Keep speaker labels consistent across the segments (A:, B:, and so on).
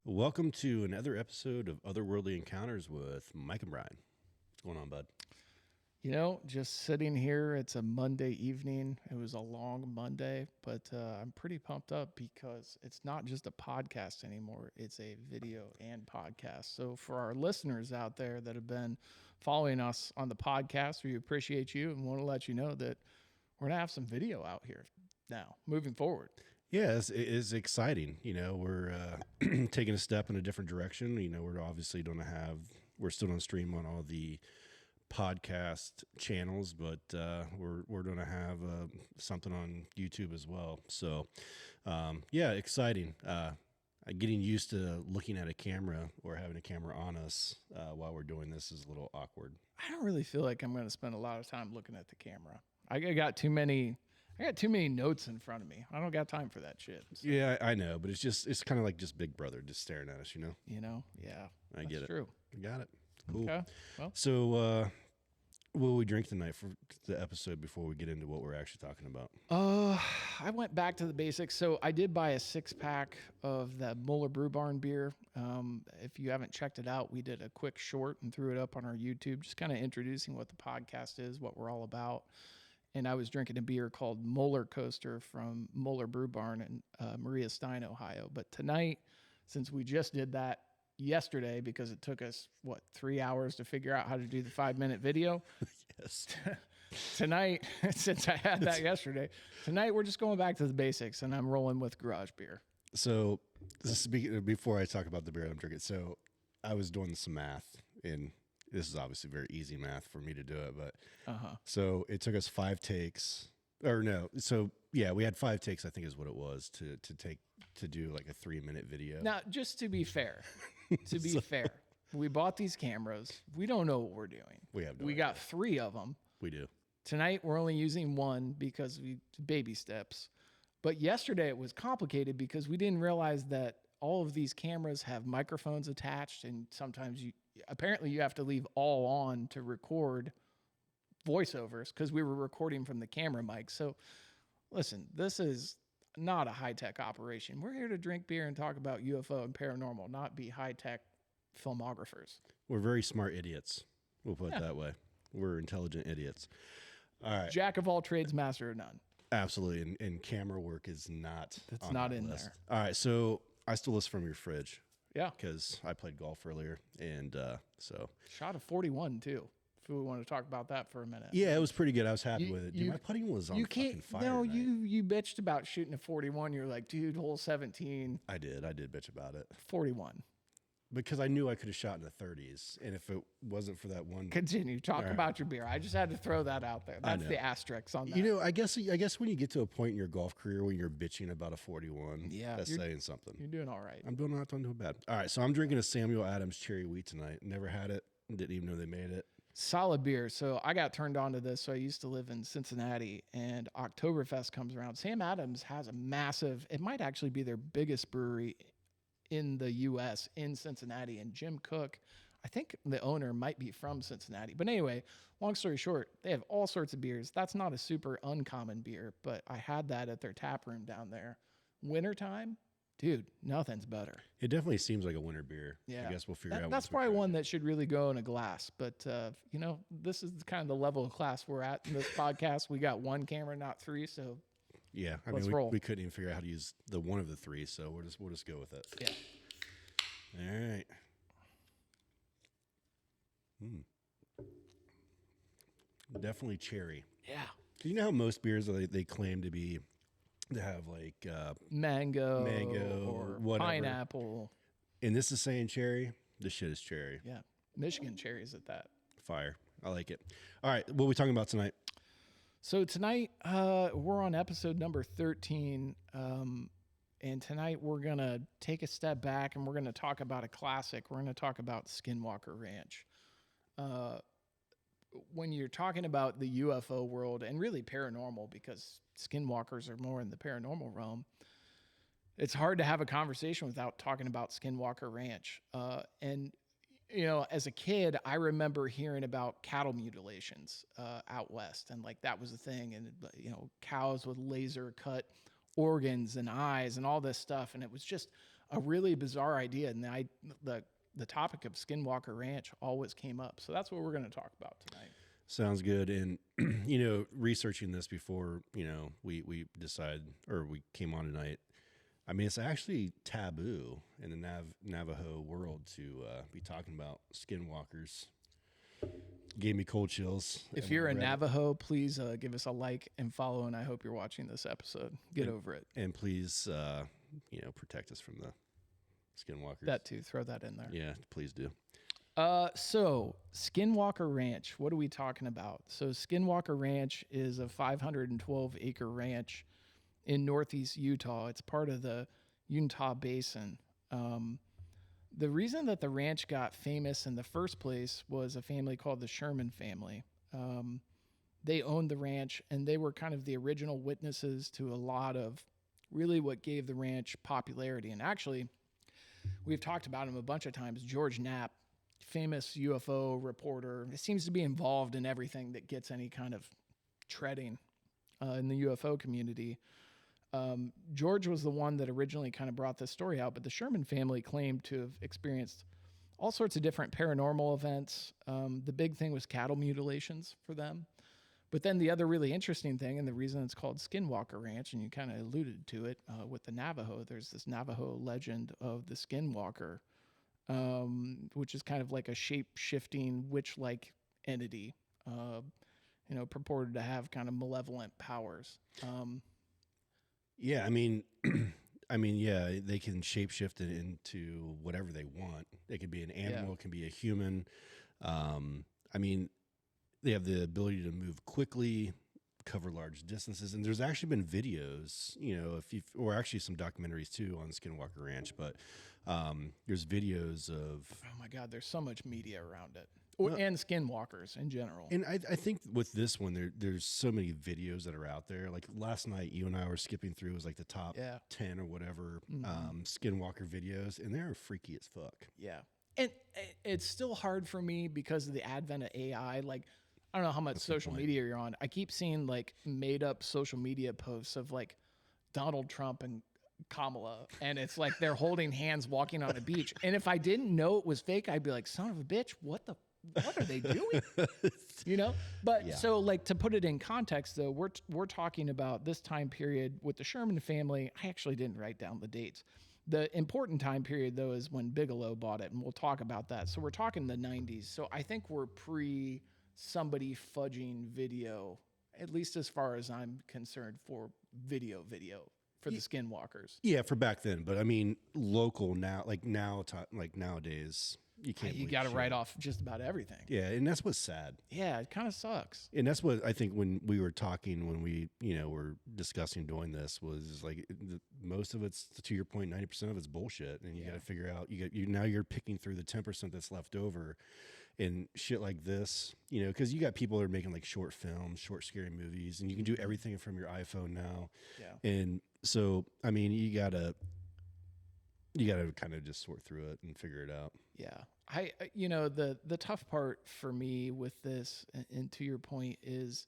A: Welcome to another episode of Otherworldly Encounters with Mike and Brian. What's going on, bud?
B: Just sitting here. It's a Monday evening. It was a long Monday, but I'm pretty pumped up because it's not just a podcast anymore. It's a video and podcast. So for our listeners out there that have been following us on the podcast, we appreciate you and want to let you know that we're going to have some video out here now moving forward.
A: Yeah, it is exciting. We're taking a step in a different direction. We're obviously we're still going to stream on all the podcast channels, but we're going to have something on YouTube as well. So, exciting. Getting used to looking at a camera or having a camera on us while we're doing this is a little awkward.
B: I don't really feel like I'm going to spend a lot of time looking at the camera. I got too many notes in front of me. I don't got time for that shit.
A: So. Yeah, I know, but it's kind of like just Big Brother just staring at us,
B: Yeah.
A: I get it.
B: True.
A: I got it. Cool.
B: Okay. Well.
A: So, what will we drink tonight for the episode before we get into what we're actually talking about?
B: I went back to the basics. So I did buy a 6-pack of the Muller Brew Barn beer. If you haven't checked it out, we did a quick short and threw it up on our YouTube, just kind of introducing what the podcast is, what we're all about. And I was drinking a beer called Muller Coaster from Muller Brew Barn in Maria Stein, Ohio. But tonight, since we just did that yesterday, because it took us, 3 hours to figure out how to do the 5-minute video.
A: Yes.
B: Tonight, since I had that yesterday, tonight we're just going back to the basics, and I'm rolling with garage beer.
A: So, before I talk about the beer I'm drinking, so I was doing some math, and this is obviously very easy math for me to do it, but so it took us 5 takes, or no, so yeah, we had 5 takes, I think is what it was, to do like a 3-minute video.
B: Now, just to be fair, we bought these cameras. We don't know what we're doing. We got 3 of them.
A: We do.
B: Tonight, we're only using 1 because baby steps. But yesterday, it was complicated because we didn't realize that all of these cameras have microphones attached, and sometimes apparently you have to leave all on to record voiceovers because we were recording from the camera mic. So listen, this is not a high-tech operation. We're here to drink beer and talk about UFO and paranormal, not be high-tech filmographers.
A: We're very smart idiots. We'll put it that way. We're intelligent idiots. All right.
B: Jack of all trades, master of none.
A: Absolutely. And camera work is not
B: That's
A: on
B: not
A: that
B: in
A: list.
B: there.
A: All right. So I stole this from your fridge.
B: Yeah.
A: Because I played golf earlier. And so.
B: Shot a 41, too. If we want to talk about that for a minute.
A: Yeah, it was pretty good. I was happy with it. Dude, my putting was on fucking fire.
B: No,
A: tonight.
B: you bitched about shooting a 41. You're like, dude, hole 17.
A: I did bitch about it.
B: 41.
A: Because I knew I could have shot in the 30s. And if it wasn't for that one.
B: Continue. Talk about your beer. I just had to throw that out there. That's the asterisk on that.
A: I guess when you get to a point in your golf career when you're bitching about a 41, that's saying something.
B: You're doing all right.
A: I'm not doing too bad. All right, so I'm drinking a Samuel Adams Cherry Wheat tonight. Never had it. Didn't even know they made it.
B: Solid beer. So I got turned on to this. So I used to live in Cincinnati, and Oktoberfest comes around. Sam Adams has a massive, it might actually be their biggest brewery in the U.S. in Cincinnati. And Jim Cook, I think the owner might be from Cincinnati. But anyway, long story short, they have all sorts of beers. That's not a super uncommon beer, but I had that at their tap room down there. Wintertime, dude, nothing's better.
A: It definitely seems like a winter beer.
B: Yeah.
A: I guess we'll figure out.
B: That's probably one that should really go in a glass. But, this is kind of the level of class we're at in this podcast. We got 1 camera, not 3. So,
A: yeah,
B: let's roll.
A: We couldn't even figure out how to use the one of the 3. So we'll just go with it.
B: Yeah.
A: All right. Definitely cherry.
B: Yeah.
A: Do you know how most beers they claim to have like
B: mango
A: or whatever.
B: pineapple.
A: And this is saying cherry. This shit is cherry.
B: Yeah. Michigan cherries at that.
A: Fire. I like it. All right. What are we talking about tonight?
B: So tonight we're on episode number 13. And tonight we're going to take a step back and we're going to talk about a classic. We're going to talk about Skinwalker Ranch. When you're talking about the UFO world and really paranormal, because skinwalkers are more in the paranormal realm, it's hard to have a conversation without talking about Skinwalker Ranch. And as a kid, I remember hearing about cattle mutilations out west, and like that was a thing, and cows with laser cut organs and eyes and all this stuff, and it was just a really bizarre idea. And the topic of Skinwalker Ranch always came up. So that's what we're going to talk about tonight.
A: Sounds good. And, researching this before, we decided, or we came on tonight, I mean, it's actually taboo in the Navajo world to be talking about skinwalkers. Gave me cold chills.
B: If you're a Navajo, please give us a like and follow, and I hope you're watching this episode. Get over it.
A: And please, protect us from the skinwalkers.
B: That too. Throw that in there.
A: Yeah, please do.
B: So Skinwalker Ranch, what are we talking about? So Skinwalker Ranch is a 512-acre ranch in northeast Utah. It's part of the Uintah Basin. The reason that the ranch got famous in the first place was a family called the Sherman family. They owned the ranch, and they were kind of the original witnesses to a lot of really what gave the ranch popularity. And actually, we've talked about him a bunch of times. George Knapp, famous UFO reporter, seems to be involved in everything that gets any kind of treading in the UFO community. George was the one that originally kind of brought this story out, but the Sherman family claimed to have experienced all sorts of different paranormal events. The big thing was cattle mutilations for them. But then the other really interesting thing, and the reason it's called Skinwalker Ranch, and you kind of alluded to it with the Navajo, there's this Navajo legend of the Skinwalker, which is kind of like a shape-shifting witch-like entity, purported to have kind of malevolent powers.
A: Yeah, I mean, they can shapeshift it into whatever they want. It could be an animal, it can be a human. They have the ability to move quickly, cover large distances, and there's actually been videos, or actually some documentaries too on Skinwalker Ranch. But there's videos of.
B: Oh my God, there's so much media around it. And skinwalkers in general.
A: And I think with this one, there's so many videos that are out there. Like last night, you and I were skipping through, it was like the top 10 or whatever skinwalker videos, and they're freaky as fuck.
B: Yeah. And it's still hard for me because of the advent of AI. Like, I don't know how much social media you're on. I keep seeing like made up social media posts of like Donald Trump and Kamala, and it's like they're holding hands walking on a beach. And if I didn't know it was fake, I'd be like, son of a bitch, what are they doing? But so like to put it in context though, we're talking about this time period with the Sherman family. I actually didn't write down the dates. The important time period though is when Bigelow bought it, and we'll talk about that. So we're talking the 90s. So I think we're pre somebody fudging video, at least as far as I'm concerned, for video for the Skinwalkers.
A: Yeah, for back then. But I mean, local now, like nowadays, you can't.
B: You got to write off just about everything.
A: Yeah, and that's what's sad.
B: Yeah, it kind of sucks.
A: And that's what I think when we were talking, when we were discussing doing this, was like most of it's, to your point, 90% of it's bullshit, and you got to figure out. Now you're picking through the 10% that's left over. And shit like this, because you got people that are making like short films, short scary movies, and you can do everything from your iPhone now. Yeah. And so, I mean, you gotta kind of just sort through it and figure it out.
B: Yeah. The tough part for me with this, and to your point, is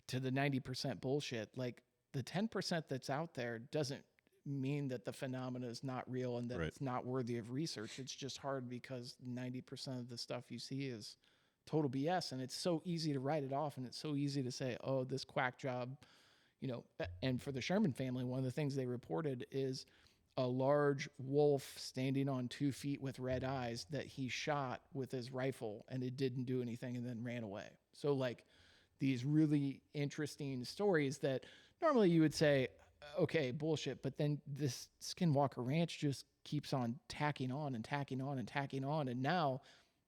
B: to the 90% bullshit. Like the 10% that's out there doesn't mean that the phenomena is not real and that it's not worthy of research. It's just hard because 90% of the stuff you see is total BS, and it's so easy to write it off, and it's so easy to say, oh, this quack job, and for the Sherman family, one of the things they reported is a large wolf standing on 2 feet with red eyes that he shot with his rifle, and it didn't do anything and then ran away. So like these really interesting stories that normally you would say, okay, bullshit. But then this Skinwalker Ranch just keeps on tacking on and tacking on and tacking on. And now,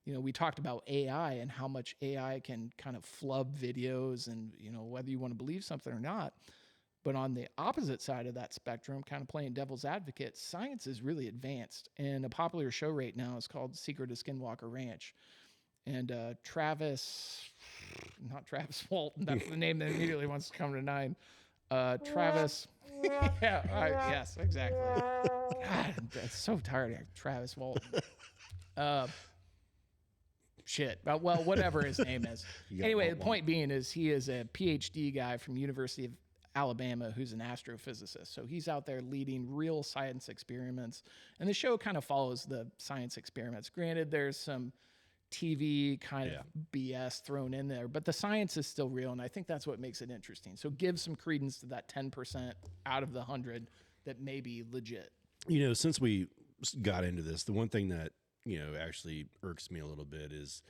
B: we talked about AI and how much AI can kind of flub videos and, whether you want to believe something or not. But on the opposite side of that spectrum, kind of playing devil's advocate, science is really advanced. And a popular show right now is called Secret of Skinwalker Ranch. And Travis Walton, that's the name that immediately wants to come to mind. Travis. Yes, exactly. God, that's so tired. Travis Walton. Shit. Well, whatever his name is. Anyway, the point being is he is a PhD guy from University of Alabama, who's an astrophysicist. So he's out there leading real science experiments. And the show kind of follows the science experiments. Granted, there's some TV kind of BS thrown in there, but the science is still real. And I think that's what makes it interesting. So give some credence to that 10% out of the 100 that may be legit.
A: You know, since we got into this, the one thing that, you know, actually irks me a little bit is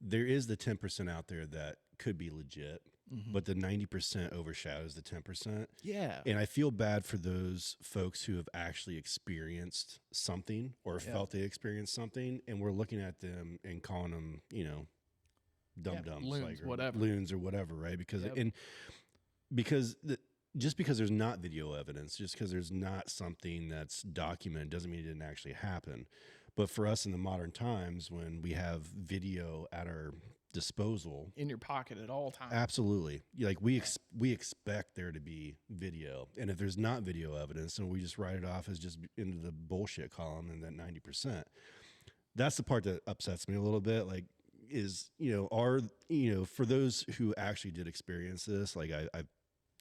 A: there is the 10% out there that could be legit, but the 90% overshadows the 10%.
B: Yeah.
A: And I feel bad for those folks who have actually experienced something or felt they experienced something, and we're looking at them and calling them, you know, dum-dums,
B: loons,
A: like, or
B: whatever.
A: loons or whatever, right? Because just because there's not video evidence, just because there's not something that's documented, doesn't mean it didn't actually happen. But for us in the modern times, when we have video at our disposal,
B: In your pocket at all times.
A: absolutely, like we expect there to be video, and if there's not video evidence, then we just write it off as just into the bullshit column in that 90%. That's the part that upsets me a little bit. Like, is, you know, for those who actually did experience this, like I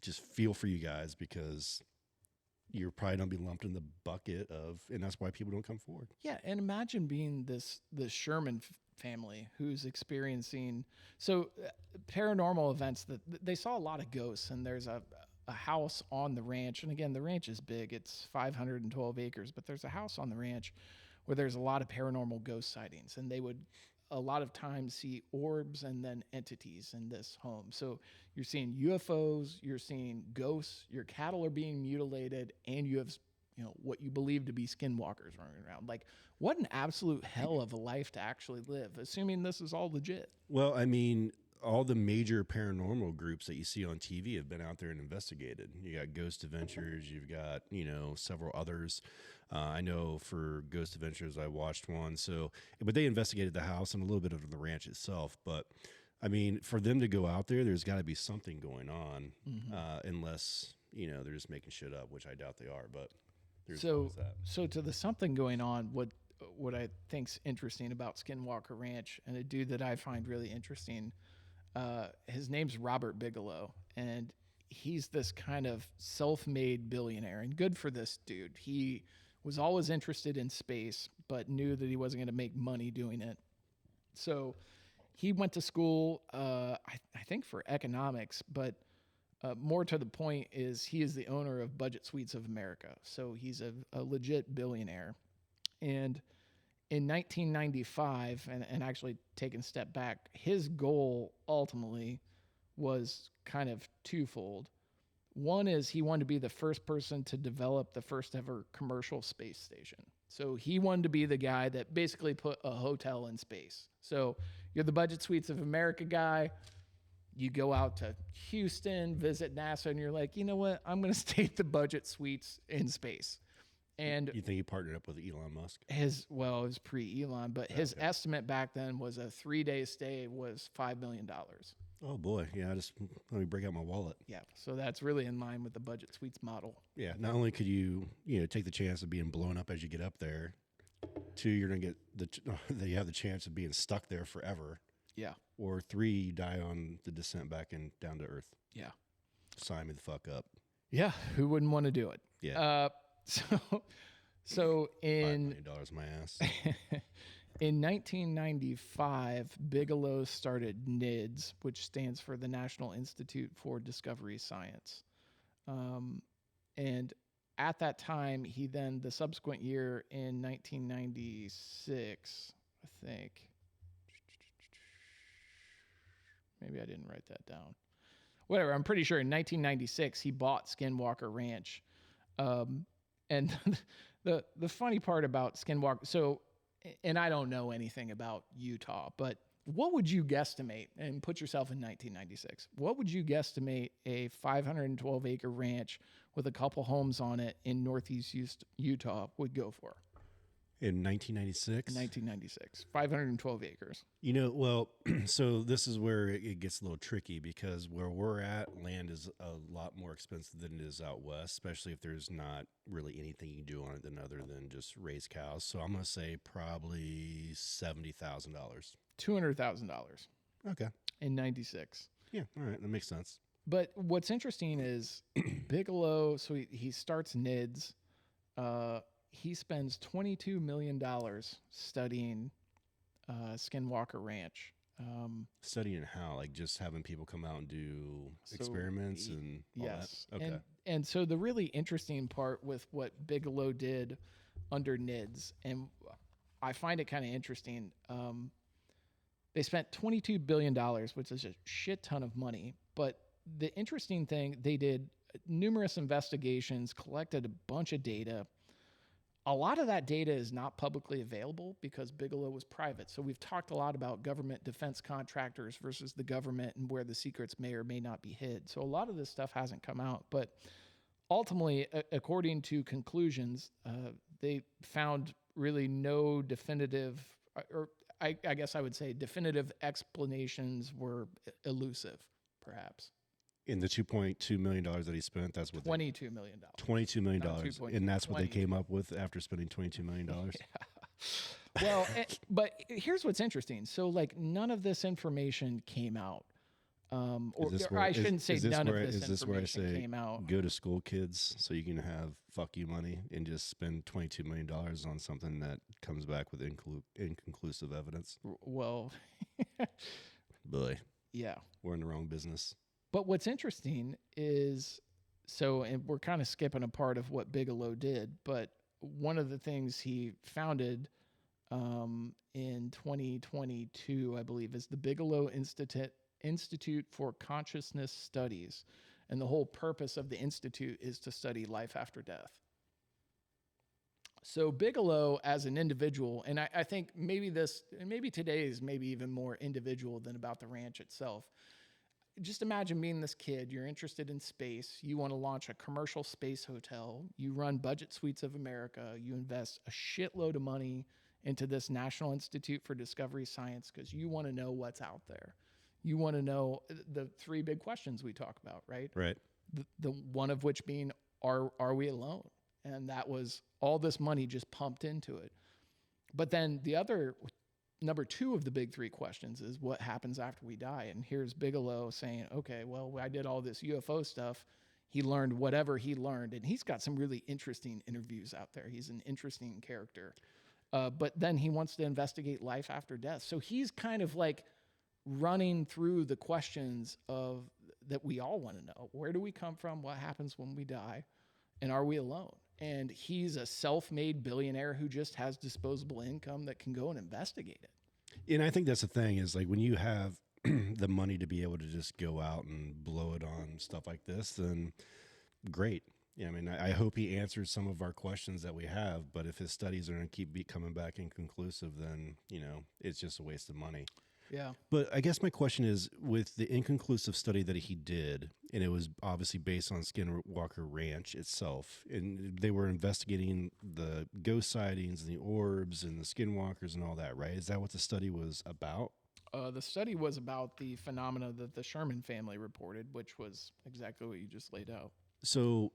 A: just feel for you guys, because you're probably gonna be lumped in the bucket of, and that's why people don't come forward.
B: Yeah, and imagine being this Sherman family who's experiencing paranormal events. That they saw a lot of ghosts, and there's a house on the ranch, and again, the ranch is big. It's 512 acres, but there's a house on the ranch where there's a lot of paranormal ghost sightings, and they would a lot of times see orbs and then entities in this home. So you're seeing UFOs, you're seeing ghosts, your cattle are being mutilated, and you have, you know, what you believe to be skinwalkers running around. Like, what an absolute hell of a life to actually live, assuming this is all legit.
A: Well, I mean, all the major paranormal groups that you see on TV have been out there and investigated. You got Ghost Adventures, you've got, you know, several others. I know for Ghost Adventures, I watched one. So, but they investigated the house and a little bit of the ranch itself. But I mean, for them to go out there, there's got to be something going on, unless, you know, they're just making shit up, which I doubt they are. But there's always that.
B: So to the something going on, what I think's interesting about Skinwalker Ranch, and a dude that I find really interesting, his name's Robert Bigelow, and he's this kind of self-made billionaire, and good for this dude. He was always interested in space, but knew that he wasn't going to make money doing it. So he went to school, I think for economics, but more to the point is he is the owner of Budget Suites of America. So he's a legit billionaire. And in 1995, and actually taking a step back, his goal ultimately was kind of twofold. One is he wanted to be the first person to develop the first ever commercial space station. So he wanted to be the guy that basically put a hotel in space. So you're the Budget Suites of America guy. You go out to Houston, visit NASA, and you're like, you know what? I'm going to stay at the Budget Suites in space. And
A: You think he partnered up with Elon Musk?
B: it was pre-Elon, but his estimate back then was a 3-day stay was $5 million.
A: Oh boy, yeah. Let me break out my wallet.
B: Yeah, so that's really in line with the Budget Suites model.
A: Yeah. Not only could you take the chance of being blown up as you get up there, two, you're gonna get you have the chance of being stuck there forever.
B: Yeah.
A: Or three, you die on the descent back and down to earth.
B: Yeah.
A: Sign me the fuck up.
B: Yeah, who wouldn't want to do it?
A: Yeah.
B: So
A: $5
B: in
A: million my ass.
B: in 1995, Bigelow started NIDS, which stands for the National Institute for Discovery Science. And at that time, he then, the subsequent year in 1996, I think, maybe I didn't write that down. Whatever, I'm pretty sure in 1996, he bought Skinwalker Ranch. And the funny part about Skinwalker, so, and I don't know anything about Utah, but what would you guesstimate, and put yourself in 1996, what would you guesstimate a 512 acre ranch with a couple homes on it in Northeast Utah would go for?
A: In 1996?
B: In 1996, 512 acres.
A: You know, well, so this is where it gets a little tricky, because where we're at, land is a lot more expensive than it is out west, especially if there's not really anything you can do on it other than just raise cows. So I'm going to say probably $70,000.
B: $200,000
A: Okay.
B: in 96.
A: Yeah, all right, that makes sense.
B: But what's interesting is Bigelow. So he starts NIDS. He spends $22 million studying Skinwalker Ranch.
A: Studying how, like just having people come out and do experiments and all
B: yes,
A: that. Okay.
B: And so the really interesting part with what Bigelow did under NIDS, and I find it kind of interesting. They spent $22 billion, which is a shit ton of money. But the interesting thing, they did numerous investigations, collected a bunch of data. A lot of that data is not publicly available because Bigelow was private. So we've talked a lot about government defense contractors versus the government and where the secrets may or may not be hid. So a lot of this stuff hasn't come out. But ultimately, according to conclusions, they found really no definitive, or I guess I would say definitive explanations were elusive, perhaps.
A: In the $2.2 million that he spent, that's what
B: $22 million.
A: $22 million. And that's what they came up with after spending $22 million.
B: Yeah. Well, but here's what's interesting. So, like, none of this information came out. Or I shouldn't say none of this information came out.
A: Go to school, kids, so you can have fuck you money and just spend $22 million on something that comes back with inconclusive evidence.
B: Well,
A: boy.
B: Yeah.
A: We're in the wrong business.
B: But what's interesting is, and we're kind of skipping a part of what Bigelow did, but one of the things he founded in 2022, I believe, is the Bigelow Institute for Consciousness Studies. And the whole purpose of the institute is to study life after death. So Bigelow as an individual, and I think maybe today is maybe even more individual than about the ranch itself. Just imagine being this kid, you're interested in space, you want to launch a commercial space hotel, you run Budget Suites of America, you invest a shitload of money into this National Institute for Discovery Science because you want to know what's out there. You want to know the three big questions we talk about, right?
A: Right.
B: The one of which being, are we alone? And that was all this money just pumped into it. But then the other number two of the big three questions is what happens after we die. And here's Bigelow saying, okay, well, I did all this UFO stuff. He learned whatever he learned. And he's got some really interesting interviews out there. He's an interesting character. But then he wants to investigate life after death. So he's kind of like running through the questions that we all want to know. Where do we come from? What happens when we die? And are we alone? And he's a self-made billionaire who just has disposable income that can go and investigate it.
A: And I think that's the thing is like when you have the money to be able to just go out and blow it on stuff like this, then great. Yeah, I mean, I hope he answers some of our questions that we have, but if his studies are going to keep coming back inconclusive, then, it's just a waste of money.
B: Yeah.
A: But I guess my question is, with the inconclusive study that he did, and it was obviously based on Skinwalker Ranch itself, and they were investigating the ghost sightings and the orbs and the skinwalkers and all that, right? Is that what the study was about?
B: The study was about the phenomena that the Sherman family reported, which was exactly what you just laid out.
A: So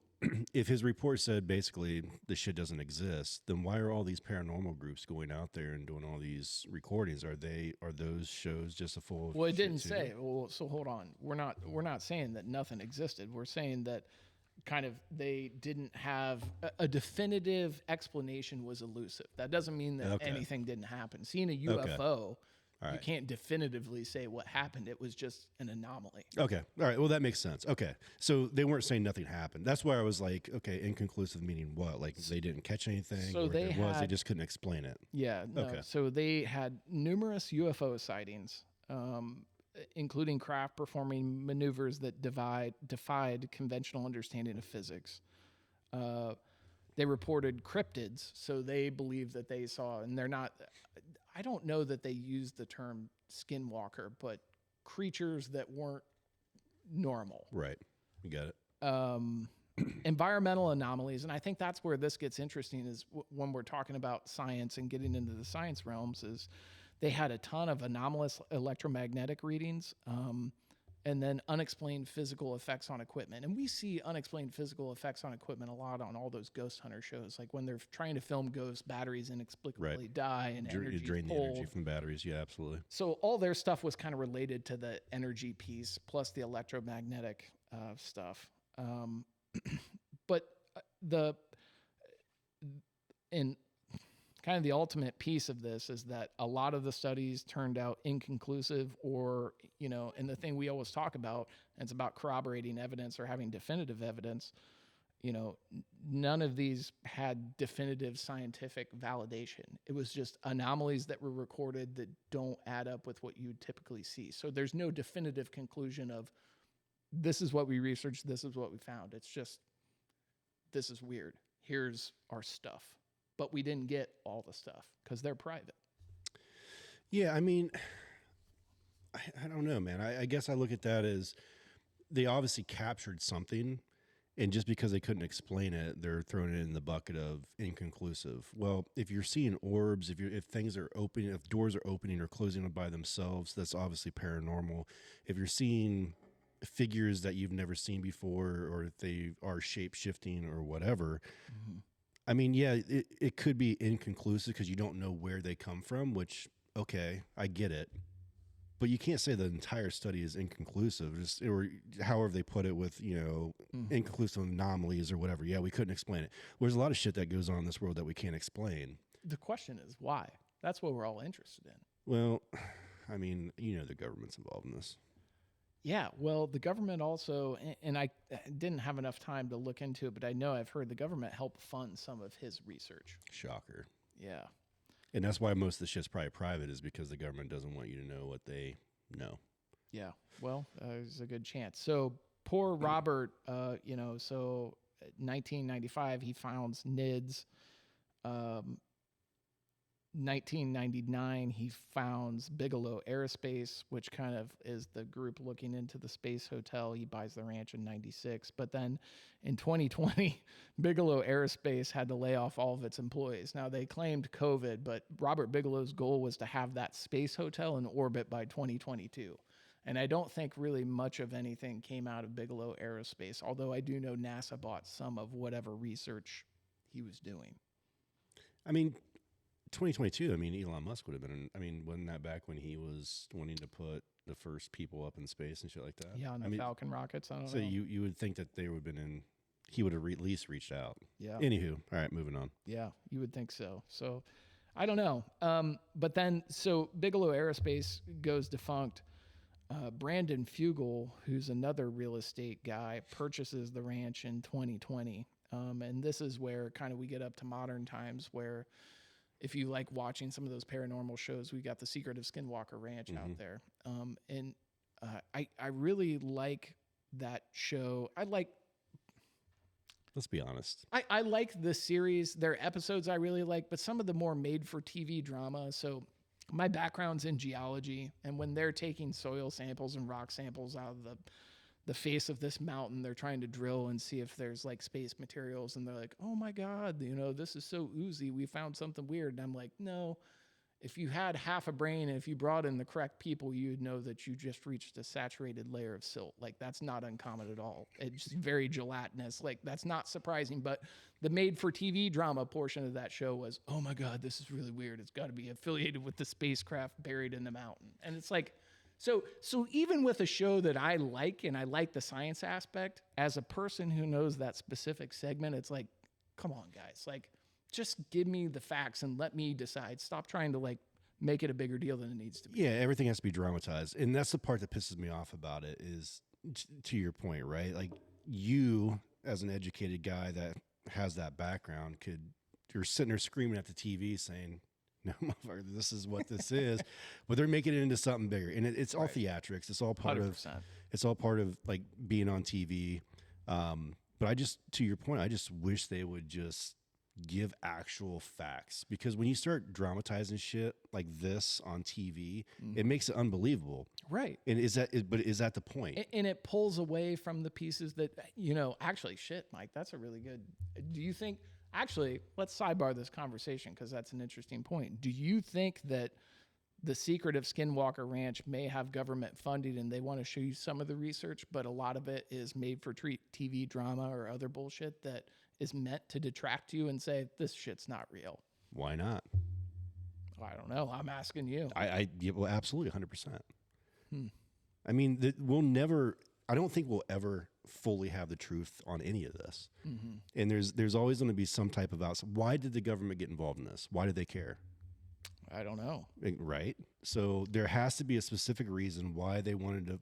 A: if his report said basically this shit doesn't exist, then why are all these paranormal groups going out there and doing all these recordings? Are those shows just a full?
B: Well, it didn't say. Well, so hold on. We're not saying that nothing existed. We're saying that kind of they didn't have a definitive explanation was elusive. That doesn't mean that anything didn't happen. Seeing a UFO. Right. You can't definitively say what happened. It was just an anomaly.
A: Okay. All right. Well, that makes sense. Okay. So they weren't saying nothing happened. That's why I was like, okay, inconclusive meaning what? Like they didn't catch anything?
B: So they
A: just couldn't explain it.
B: Yeah. No. Okay. So they had numerous UFO sightings, including craft performing maneuvers that defied conventional understanding of physics. They reported cryptids, so they believe that they saw, and they're not... I don't know that they used the term skinwalker, but creatures that weren't normal.
A: Right. You got it.
B: Environmental anomalies. And I think that's where this gets interesting is when we're talking about science and getting into the science realms is they had a ton of anomalous electromagnetic readings, and then unexplained physical effects on equipment. And we see unexplained physical effects on equipment a lot on all those ghost hunter shows. Like when they're trying to film ghosts, batteries inexplicably die and energy
A: drain the energy from batteries. Yeah, absolutely.
B: So all their stuff was kind of related to the energy piece plus the electromagnetic stuff. But the in kind of the ultimate piece of this is that a lot of the studies turned out inconclusive, or, and the thing we always talk about, and it's about corroborating evidence or having definitive evidence, none of these had definitive scientific validation. It was just anomalies that were recorded that don't add up with what you typically see. So there's no definitive conclusion of this is what we researched, this is what we found. It's just, this is weird. Here's our stuff. But we didn't get all the stuff because they're private.
A: Yeah, I mean, I don't know, man. I guess I look at that as they obviously captured something, and just because they couldn't explain it, they're throwing it in the bucket of inconclusive. Well, if you're seeing orbs, if things are opening, if doors are opening or closing by themselves, that's obviously paranormal. If you're seeing figures that you've never seen before, or if they are shape shifting or whatever. Mm-hmm. I mean, yeah, it could be inconclusive because you don't know where they come from, which, okay, I get it. But you can't say the entire study is inconclusive, or however they put it with, inconclusive anomalies or whatever. Yeah, we couldn't explain it. There's a lot of shit that goes on in this world that we can't explain.
B: The question is why? That's what we're all interested in.
A: Well, I mean, the government's involved in this.
B: Yeah, well, the government also, and I didn't have enough time to look into it, but I know I've heard the government helped fund some of his research.
A: Shocker.
B: Yeah.
A: And that's why most of the shit's probably private, is because the government doesn't want you to know what they know.
B: Yeah, well, there's a good chance. So poor Robert, so 1995, he founds NIDS. 1999, he founds Bigelow Aerospace, which kind of is the group looking into the space hotel. He buys the ranch in 96. But then in 2020, Bigelow Aerospace had to lay off all of its employees. Now, they claimed COVID, but Robert Bigelow's goal was to have that space hotel in orbit by 2022. And I don't think really much of anything came out of Bigelow Aerospace, although I do know NASA bought some of whatever research he was doing.
A: I mean, 2022, I mean, Elon Musk would have been, wasn't that back when he was wanting to put the first people up in space and shit like that?
B: Yeah, on the Falcon rockets. I don't know.
A: So you would think that they would have been he would have at least reached out.
B: Yeah.
A: Anywho, all right, moving on.
B: Yeah, you would think so. So I don't know. But then, so Bigelow Aerospace goes defunct. Brandon Fugel, who's another real estate guy, purchases the ranch in 2020. And this is where kind of we get up to modern times, where if you like watching some of those paranormal shows, we got The Secret of Skinwalker Ranch out there. I really like that show.
A: Let's be honest.
B: I like the series. There are episodes I really like, but some of the more made-for-TV drama. So my background's in geology, and when they're taking soil samples and rock samples out of the face of this mountain, they're trying to drill and see if there's like space materials, and they're like, oh my God, this is so oozy, we found something weird. And I'm like, no, if you had half a brain and if you brought in the correct people, you'd know that you just reached a saturated layer of silt. Like, that's not uncommon at all. It's very gelatinous. Like, that's not surprising. But the made for TV drama portion of that show was, oh my God, this is really weird. It's got to be affiliated with the spacecraft buried in the mountain. And it's like, so even with a show that I like, and I like the science aspect, as a person who knows that specific segment, it's like, come on, guys. Like, just give me the facts and let me decide. Stop trying to like make it a bigger deal than it needs to be.
A: Yeah, everything has to be dramatized. And that's the part that pisses me off about it, is to your point, right? Like, you as an educated guy that has that background you're sitting there screaming at the TV saying, no, motherfucker, this is what this is. But they're making it into something bigger. And it's all theatrics. It's all part
B: 100%.
A: It's all part of like being on TV. But to your point, I just wish they would just give actual facts, because when you start dramatizing shit like this on TV, it makes it unbelievable.
B: Right.
A: And is that the point?
B: And it pulls away from the pieces that, actually, shit, Mike, that's a really good, do you think, actually, let's sidebar this conversation, because that's an interesting point. Do you think that The Secret of Skinwalker Ranch may have government funding and they want to show you some of the research, but a lot of it is made for TV drama or other bullshit that is meant to detract you and say, this shit's not real?
A: Why not?
B: I don't know. I'm asking you.
A: Well, absolutely, 100%. I mean, I don't think we'll ever fully have the truth on any of this. And there's always going to be some type of outside. Why did the government get involved in this? Why did they care?
B: I don't know.
A: Right. So there has to be a specific reason why they wanted to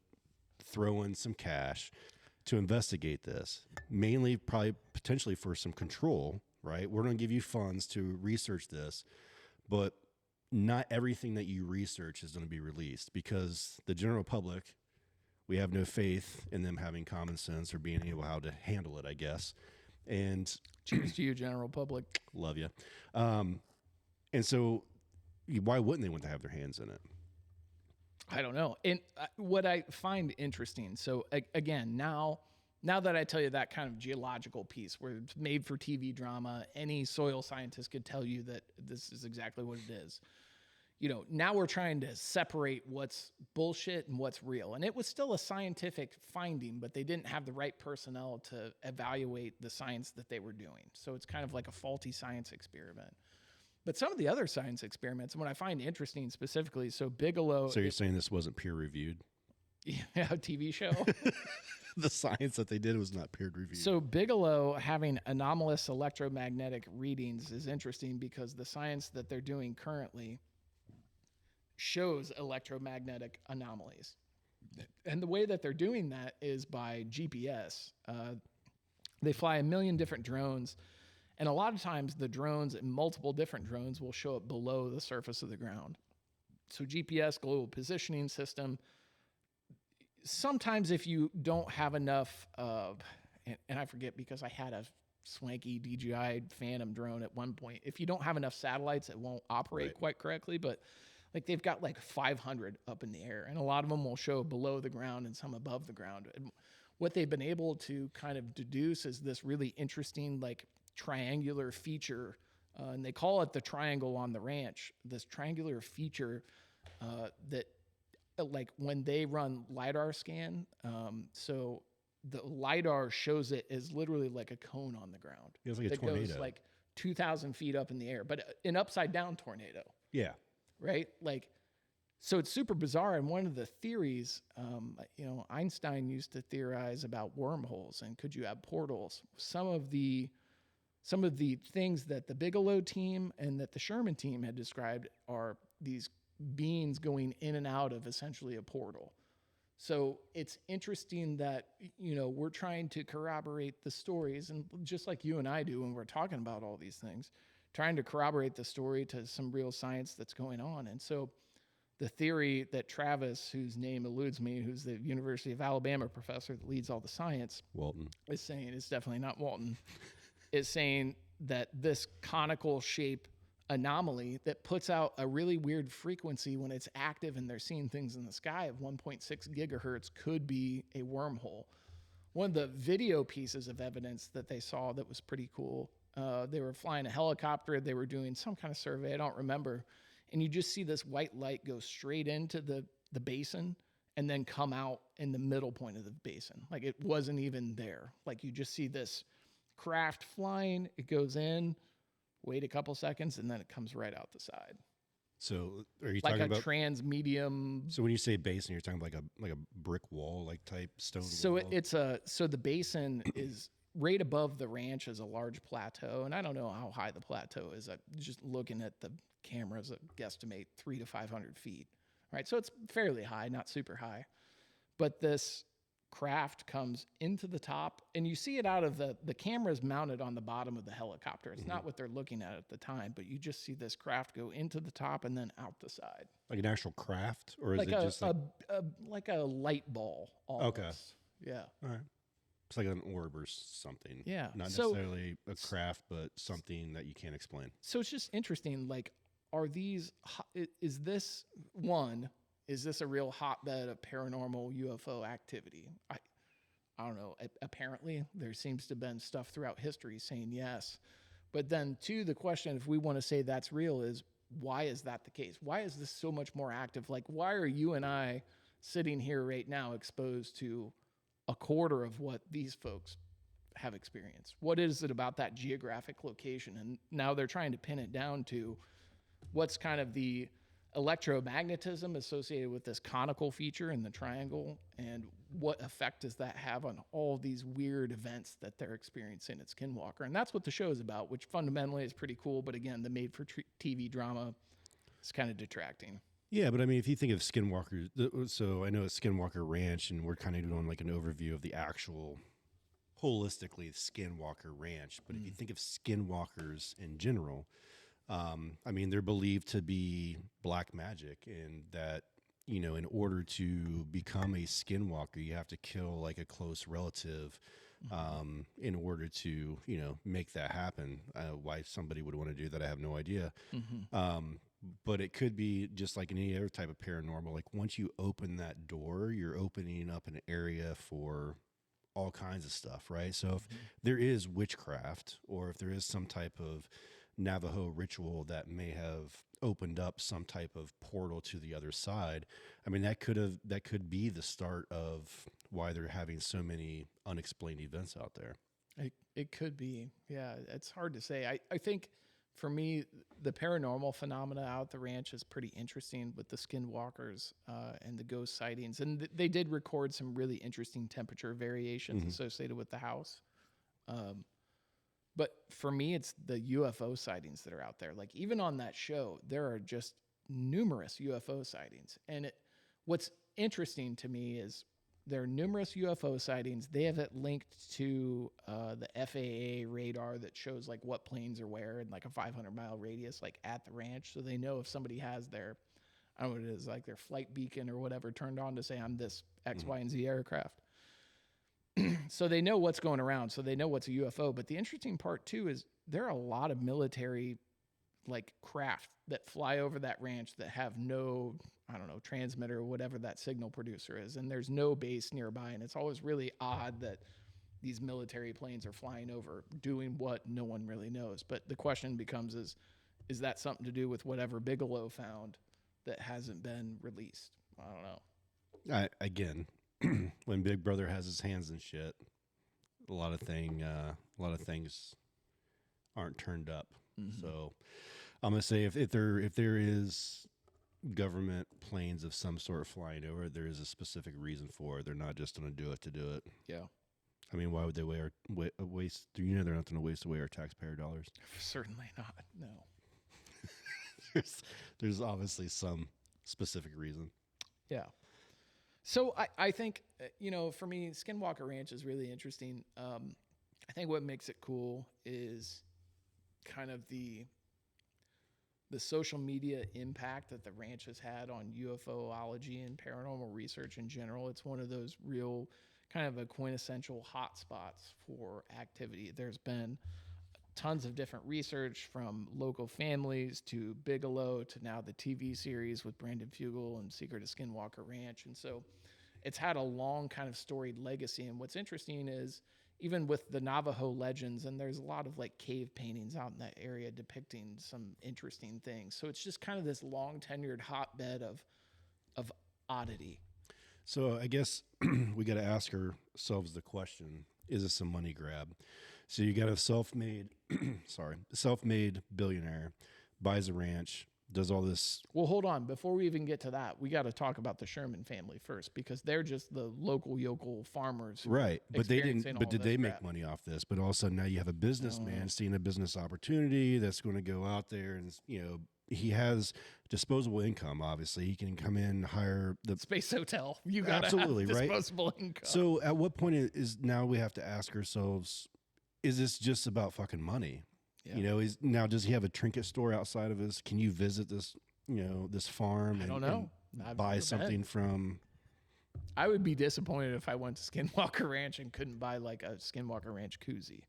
A: throw in some cash to investigate this, mainly probably potentially for some control, right? We're going to give you funds to research this, but not everything that you research is going to be released because the general public, we have no faith in them having common sense or being able how to handle it, I guess. And
B: cheers to you, general public.
A: Love you. And so why wouldn't they want to have their hands in it?
B: I don't know. And what I find interesting, so again, now that I tell you that kind of geological piece where it's made for TV drama, any soil scientist could tell you that this is exactly what it is. You know, now we're trying to separate what's bullshit and what's real. And it was still a scientific finding, but they didn't have the right personnel to evaluate the science that they were doing. So it's kind of like a faulty science experiment. But some of the other science experiments, and what I find interesting specifically, so Bigelow...
A: So you're saying this wasn't peer-reviewed?
B: Yeah, a TV show?
A: The science that they did was not peer-reviewed.
B: So Bigelow having anomalous electromagnetic readings is interesting because the science that they're doing currently shows electromagnetic anomalies. And the way that they're doing that is by GPS. They fly 1 million different drones. And a lot of times the drones and multiple different drones will show up below the surface of the ground. So GPS, global positioning system, sometimes if you don't have enough, and I forget because I had a swanky DJI Phantom drone at one point, if you don't have enough satellites, it won't operate quite correctly, but like they've got like 500 up in the air and a lot of them will show below the ground and some above the ground. And what they've been able to kind of deduce is this really interesting, like, triangular feature, and they call it the triangle on the ranch, this triangular feature that like when they run LiDAR scan, so the LiDAR shows it as literally like a cone on the ground.
A: It was like a tornado.
B: Goes like 2,000 feet up in the air, but an upside down tornado.
A: Yeah.
B: Right? Like, so it's super bizarre. And one of the theories, you know, Einstein used to theorize about wormholes and could you have portals? Some of the things that the Bigelow team and that the Sherman team had described are these beings going in and out of essentially a portal. So it's interesting that, you know, we're trying to corroborate the stories, and just like you and I do when we're talking about all these things, trying to corroborate the story to some real science that's going on. And so the theory that Travis, whose name eludes me, who's the University of Alabama professor that leads all the science,
A: Walton,
B: is saying, it's definitely not Walton, is saying that this conical shape anomaly that puts out a really weird frequency when it's active and they're seeing things in the sky of 1.6 gigahertz could be a wormhole. One of the video pieces of evidence that they saw that was pretty cool, they were flying a helicopter, they were doing some kind of survey, I don't remember, and you just see this white light go straight into the basin and then come out in the middle point of the basin. Like it wasn't even there. Like you just see this craft flying, it goes in, wait a couple seconds, and then it comes right out the side.
A: So are you
B: like
A: talking about
B: trans medium?
A: So when you say basin, you're talking about like a brick wall, like type stone
B: so
A: wall?
B: So the basin is right above the ranch is a large plateau, and I don't know how high the plateau is. I'm just looking at the cameras that guesstimate 300 to 500 feet. Right, so it's fairly high, not super high, but this craft comes into the top, and you see it out of the camera's mounted on the bottom of the helicopter. It's not what they're looking at the time, but you just see this craft go into the top and then out the side.
A: Like an actual craft, or is
B: like
A: it just
B: like a light ball almost.
A: Okay.
B: Yeah.
A: All right. It's like an orb or something.
B: Yeah.
A: Not necessarily a craft, but something that you can't explain.
B: So it's just interesting. Like, is this a real hotbed of paranormal UFO activity? I don't know. Apparently, there seems to have been stuff throughout history saying yes. But then, too, the question, if we want to say that's real, is why is that the case? Why is this so much more active? Like, why are you and I sitting here right now exposed to a quarter of what these folks have experienced? What is it about that geographic location? And now they're trying to pin it down to what's kind of the electromagnetism associated with this conical feature in the triangle, and what effect does that have on all these weird events that they're experiencing at Skinwalker. And that's what the show is about, which fundamentally is pretty cool. But again, the made for TV drama is kind of detracting.
A: Yeah, but I mean, if you think of Skinwalker, so I know it's Skinwalker Ranch, and we're kind of doing like an overview of the actual, holistically, Skinwalker Ranch. But if you think of Skinwalkers in general, I mean, they're believed to be black magic, and that, you know, in order to become a Skinwalker, you have to kill like a close relative in order to, you know, make that happen. Why somebody would want to do that, I have no idea. But it could be just like any other type of paranormal. Like once you open that door, you're opening up an area for all kinds of stuff, right? So if there is witchcraft, or if there is some type of Navajo ritual that may have opened up some type of portal to the other side, I mean, that could be the start of why they're having so many unexplained events out there.
B: It could be. Yeah, it's hard to say. I think for me, the paranormal phenomena out at the ranch is pretty interesting with the Skinwalkers and the ghost sightings. And they did record some really interesting temperature variations associated with the house. But for me, it's the UFO sightings that are out there. Like even on that show, there are just numerous UFO sightings. And what's interesting to me is there are numerous UFO sightings. They have it linked to the FAA radar that shows like what planes are where in like a 500-mile radius, like at the ranch. So they know if somebody has their, I don't know what it is, like their flight beacon or whatever turned on to say I'm this X, Y, and Z aircraft. So they know what's going around. So they know what's a UFO. But the interesting part too is there are a lot of military like craft that fly over that ranch that have no, I don't know, transmitter or whatever that signal producer is. And there's no base nearby. And it's always really odd that these military planes are flying over doing what no one really knows. But the question becomes is that something to do with whatever Bigelow found that hasn't been released? I don't know.
A: Again, when Big Brother has his hands in shit, a lot of things aren't turned up. So I'm gonna say if there is government planes of some sort flying over, there is a specific reason for it. They're not just gonna do it to do it.
B: Yeah.
A: I mean, why would they waste? Do you know they're not gonna waste away our taxpayer dollars?
B: Certainly not. No.
A: There's obviously some specific reason.
B: Yeah. So I think, you know, for me, Skinwalker Ranch is really interesting. I think what makes it cool is kind of the social media impact that the ranch has had on UFOlogy and paranormal research in general. It's one of those real kind of a quintessential hotspots for activity. There's been tons of different research from local families to Bigelow to now the TV series with Brandon Fugel and Secret of Skinwalker Ranch. And so it's had a long kind of storied legacy. And what's interesting is even with the Navajo legends, and there's a lot of like cave paintings out in that area depicting some interesting things. So it's just kind of this long tenured hotbed of oddity.
A: So I guess we got to ask ourselves the question, is this a money grab? So you got a self-made billionaire, buys a ranch, does all this.
B: Well, hold on. Before we even get to that, we got to talk about the Sherman family first, because they're just the local yokel farmers.
A: Right. But they didn't, but did they make money off this? But all of a sudden now you have a businessman seeing a business opportunity that's going to go out there and, you know, he has disposable income. Obviously he can come in, hire the
B: space hotel. You got
A: absolutely right.
B: Disposable income.
A: So at what point is now we have to ask ourselves, is this just about fucking money? Yeah. You know, does he have a trinket store outside of his? Can you visit this, you know, this farm?
B: I don't know.
A: And buy something from.
B: I would be disappointed if I went to Skinwalker Ranch and couldn't buy like a Skinwalker Ranch koozie.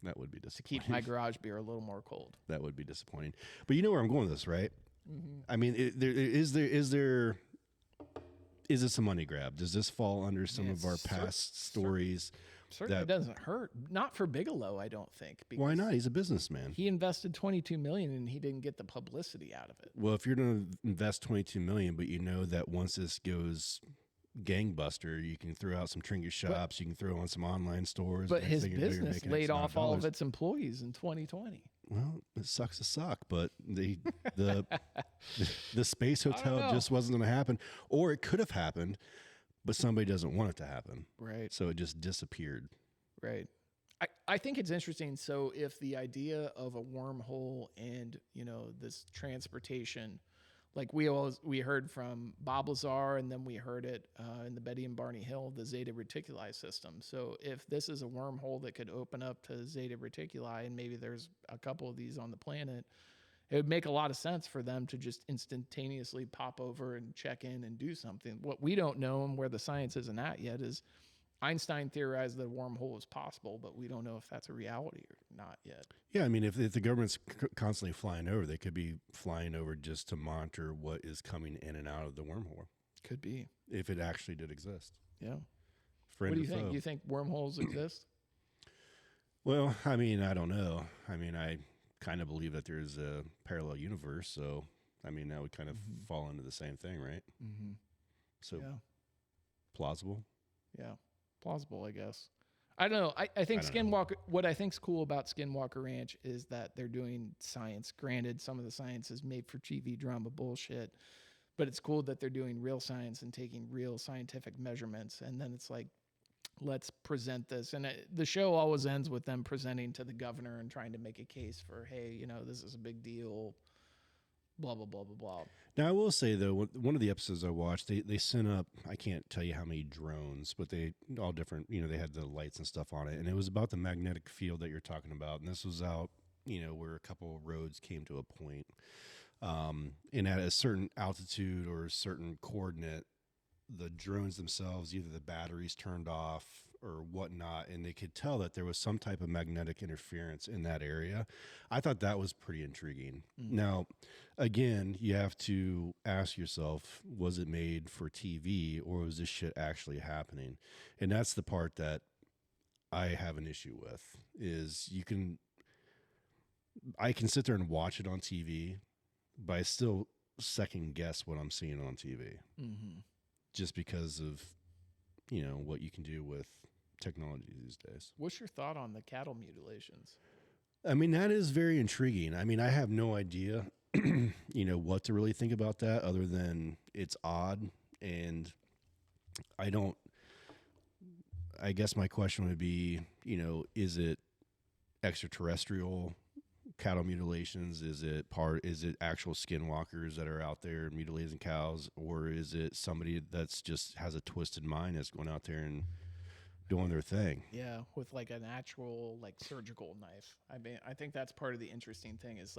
A: That would be disappointing.
B: To keep my garage beer a little more cold.
A: That would be disappointing. But you know where I'm going with this, right? Mm-hmm. I mean, is this a money grab? Does this fall under some of our past stories?
B: Certainly doesn't hurt. Not for Bigelow, I don't think.
A: Why not? He's a businessman.
B: He invested $22 million and he didn't get the publicity out of it.
A: Well, if you're going to invest $22 million, but you know that once this goes gangbuster, you can throw out some trinket shops, you can throw on some online stores.
B: But his business laid off all of its employees in 2020.
A: well, it sucks to suck, but the the space hotel
B: know.
A: just wasn't going to happen, or it could have happened, but somebody doesn't want it to happen,
B: Right.
A: so it just disappeared.
B: Right. I think it's interesting. So if the idea of a wormhole and, this transportation, like we heard from Bob Lazar, and then we heard it in the Betty and Barney Hill, the Zeta Reticuli system. So if this is a wormhole that could open up to Zeta Reticuli, and maybe there's a couple of these on the planet, it would make a lot of sense for them to just instantaneously pop over and check in and do something. What we don't know, and where the science isn't at yet, is Einstein theorized that a wormhole is possible, but we don't know if that's a reality or not yet.
A: Yeah, I mean, if the government's constantly flying over, they could be flying over just to monitor what is coming in and out of the wormhole.
B: Could be.
A: If it actually did exist.
B: Yeah.
A: Friend
B: What do you
A: or
B: think?
A: foe?
B: You think wormholes exist?
A: Well, I mean, I don't know. I mean, I kind of believe that there's a parallel universe, so I mean, that would kind of fall into the same thing, right?
B: Mm-hmm.
A: So
B: Yeah.
A: plausible.
B: Yeah. Plausible, I guess. I don't know. I think
A: I don't know.
B: Skinwalker, what I think's cool about Skinwalker Ranch is that they're doing science. Granted, some of the science is made for TV drama bullshit, but it's cool that they're doing real science and taking real scientific measurements. And then it's like, let's present this. And the show always ends with them presenting to the governor and trying to make a case for, hey, this is a big deal, blah, blah, blah, blah, blah.
A: Now, I will say, though, one of the episodes I watched, they sent up, I can't tell you how many drones, but they all different, they had the lights and stuff on it. And it was about the magnetic field that you're talking about. And this was out, where a couple of roads came to a point. And at a certain altitude or a certain coordinate, the drones themselves, either the batteries turned off or whatnot, and they could tell that there was some type of magnetic interference in that area. I thought that was pretty intriguing. Now, again, you have to ask yourself, was it made for TV or was this shit actually happening? And that's the part that I have an issue with, is I can sit there and watch it on TV, but I still second guess what I'm seeing on TV.
B: Mm-hmm.
A: Just because of, what you can do with technology these days.
B: What's your thought on the cattle mutilations?
A: I mean, that is very intriguing. I mean, I have no idea, what to really think about that other than it's odd. And I guess my question would be, is it extraterrestrial cattle mutilations? Is it actual skinwalkers that are out there mutilating cows, or is it somebody that's just has a twisted mind that's going out there and doing their thing?
B: Yeah, with like an actual surgical knife. I mean, I think that's part of the interesting thing is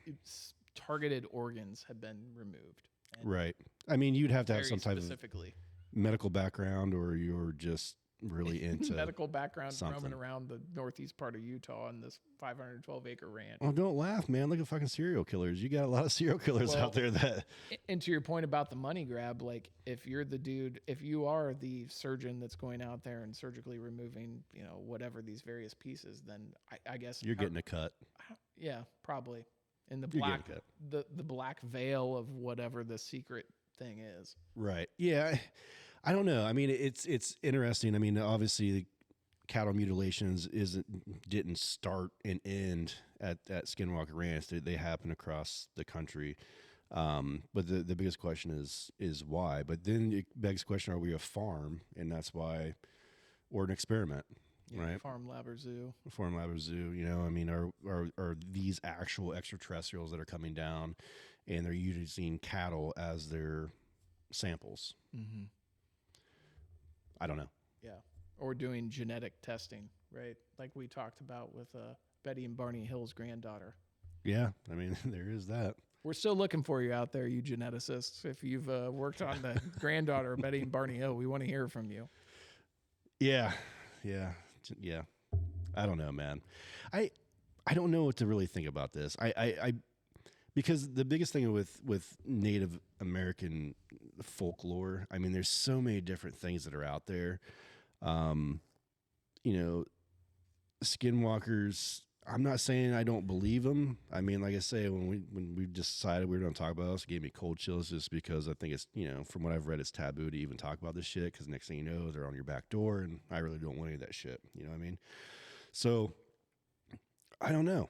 B: it's targeted organs have been removed.
A: Right. I mean, you'd have to have
B: Very
A: some type
B: specifically.
A: of medical background, or you're just really into
B: medical background
A: something.
B: roaming around the northeast part of Utah on this 512-acre ranch.
A: Oh, don't laugh, man. Look at fucking serial killers. You got a lot of serial killers out there that...
B: And to your point about the money grab, if you're the dude, if you are the surgeon that's going out there and surgically removing, whatever these various pieces, then I guess...
A: You're getting a cut.
B: Yeah, probably. In the
A: You're
B: black,
A: getting
B: the black veil of whatever the secret thing is.
A: Right. Yeah. I don't know. I mean, it's interesting. I mean, obviously, the cattle mutilations didn't start and end at Skinwalker Ranch. They happen across the country. But the biggest question is why. But then it begs the question: are we a farm? And that's why we're an experiment, right?
B: Farm lab or zoo.
A: Farm lab or zoo. I mean, are these actual extraterrestrials that are coming down, and they're using cattle as their samples?
B: Mm-hmm.
A: I don't know.
B: Yeah. Or doing genetic testing, right? Like we talked about with Betty and Barney Hill's granddaughter.
A: Yeah. I mean, there is that.
B: We're still looking for you out there, you geneticists. If you've worked on the granddaughter of Betty and Barney Hill, we want to hear from you.
A: Yeah. Yeah. Yeah. I don't know, man. I don't know what to really think about this. Because the biggest thing with Native American folklore, I mean, there's so many different things that are out there. Skinwalkers, I'm not saying I don't believe them. I mean, like I say, when we decided we were going to talk about this, it gave me cold chills just because I think it's, from what I've read, it's taboo to even talk about this shit because next thing you know, they're on your back door, and I really don't want any of that shit. You know what I mean? So, I don't know.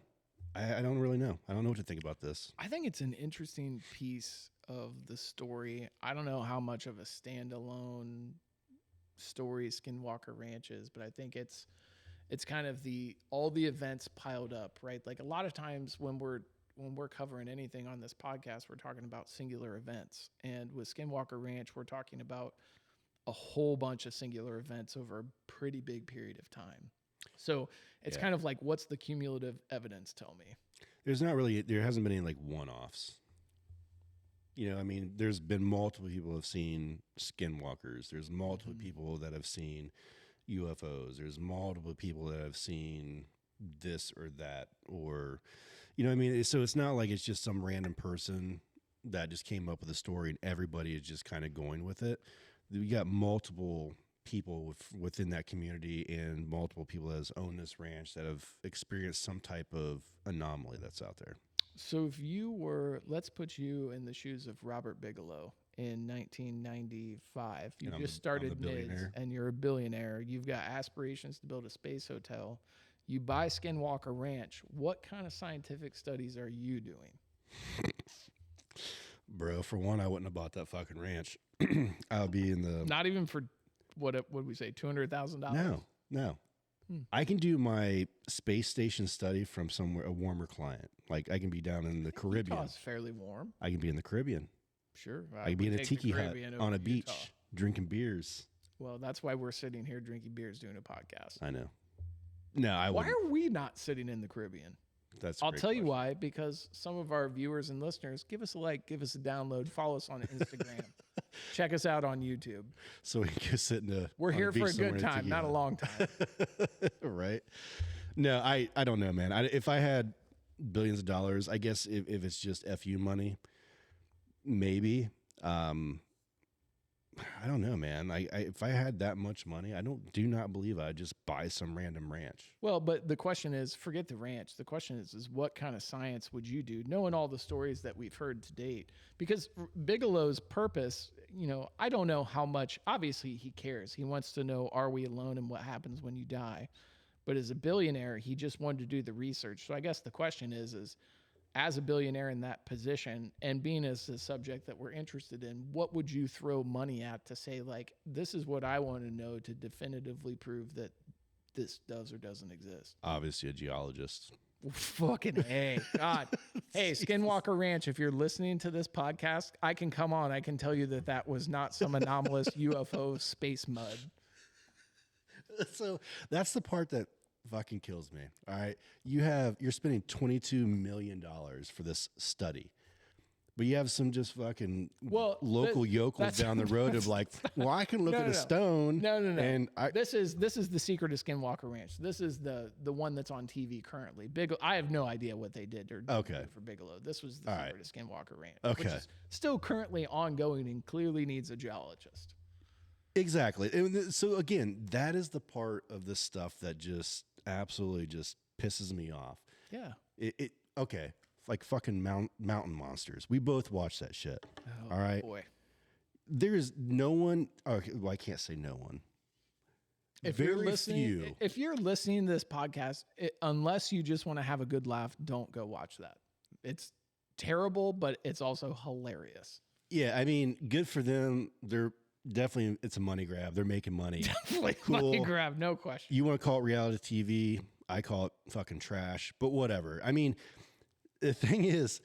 A: I don't really know. I don't know what to think about this.
B: I think it's an interesting piece of the story. I don't know how much of a standalone story Skinwalker Ranch is, but I think it's kind of all the events piled up, right? Like a lot of times when we're covering anything on this podcast, we're talking about singular events. And with Skinwalker Ranch, we're talking about a whole bunch of singular events over a pretty big period of time. So it's kind of like, what's the cumulative evidence tell me?
A: There hasn't been any like one-offs. You know, I mean, there's been multiple people have seen skinwalkers. There's multiple people that have seen UFOs. There's multiple people that have seen this or that, or, you know what I mean? So it's not like it's just some random person that just came up with a story and everybody is just kind of going with it. We got multiple people within that community and multiple people that has owned this ranch that have experienced some type of anomaly that's out there.
B: So if let's put you in the shoes of Robert Bigelow in 1995. You just started mids and you're a billionaire. You've got aspirations to build a space hotel. You buy Skinwalker Ranch. What kind of scientific studies are you doing?
A: Bro, for one, I wouldn't have bought that fucking ranch. I would be in the...
B: Not even for, what would we say, $200,000?
A: No. I can do my space station study from somewhere, a warmer client. Like I can be down in the Caribbean.
B: It's fairly warm.
A: I can be in the Caribbean.
B: Sure.
A: I can be in a tiki hut on a beach drinking beers.
B: Well, that's why we're sitting here drinking beers doing a podcast.
A: I know. No, I wouldn't.
B: Why are we not sitting in the Caribbean?
A: I'll
B: tell you why, because some of our viewers and listeners, give us a like, give us a download, follow us on Instagram, check us out on YouTube.
A: So we can sit in
B: We're here for a good time, not a long time.
A: Right? No, I don't know, man. If I had billions of dollars, I guess if it's just FU money, maybe. I don't know, man. If I had that much money, do not believe I'd just buy some random ranch.
B: Well, but the question is, forget the ranch. The question is what kind of science would you do, knowing all the stories that we've heard to date? Because Bigelow's purpose, I don't know how much. Obviously, he cares. He wants to know, are we alone and what happens when you die? But as a billionaire, he just wanted to do the research. So I guess the question is as a billionaire in that position and being as a subject that we're interested in, what would you throw money at to say, like, this is what I want to know to definitively prove that this does or doesn't exist?
A: Obviously a geologist.
B: Fucking A. God. Hey, Skinwalker Ranch, if you're listening to this podcast, I can come on. I can tell you that was not some anomalous UFO space mud.
A: So that's the part that fucking kills me. All right. You're spending $22 million for this study, but you have some just fucking local yokels down the road of like, well, I can look at a stone.
B: No. And this is the secret of Skinwalker Ranch. This is the one that's on TV currently. I have no idea what they did for Bigelow. This was the secret of Skinwalker Ranch, which is still currently ongoing and clearly needs a geologist.
A: Exactly. And so again, that is the part of this stuff that just absolutely just pisses me off.
B: Yeah.
A: Okay. Like fucking mountain monsters. We both watched that shit.
B: Oh,
A: all right.
B: Boy.
A: There is no one. Okay, well, I can't say no one.
B: If you're listening to this podcast, unless you just want to have a good laugh, don't go watch that. It's terrible, but it's also hilarious.
A: Yeah. I mean, good for them. It's a money grab. They're making money.
B: Definitely money grab, no question.
A: You want to call it reality TV? I call it fucking trash, but whatever. I mean, the thing is,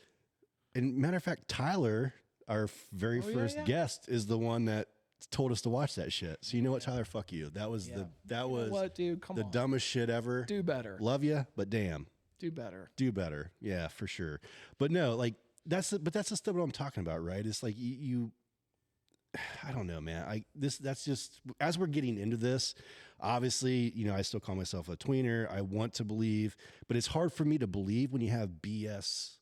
A: and matter of fact, Tyler, our very first guest, is the one that told us to watch that shit. So you know what, Tyler? Fuck you. That was
B: dude, come on.
A: Dumbest shit ever.
B: Do better.
A: Love you, but damn.
B: Do better.
A: Do better. Yeah, for sure. But no, like that's the stuff I'm talking about, right? It's like you I don't know, man. That's just, as we're getting into this, obviously, I still call myself a tweener. I want to believe, but it's hard for me to believe when you have BS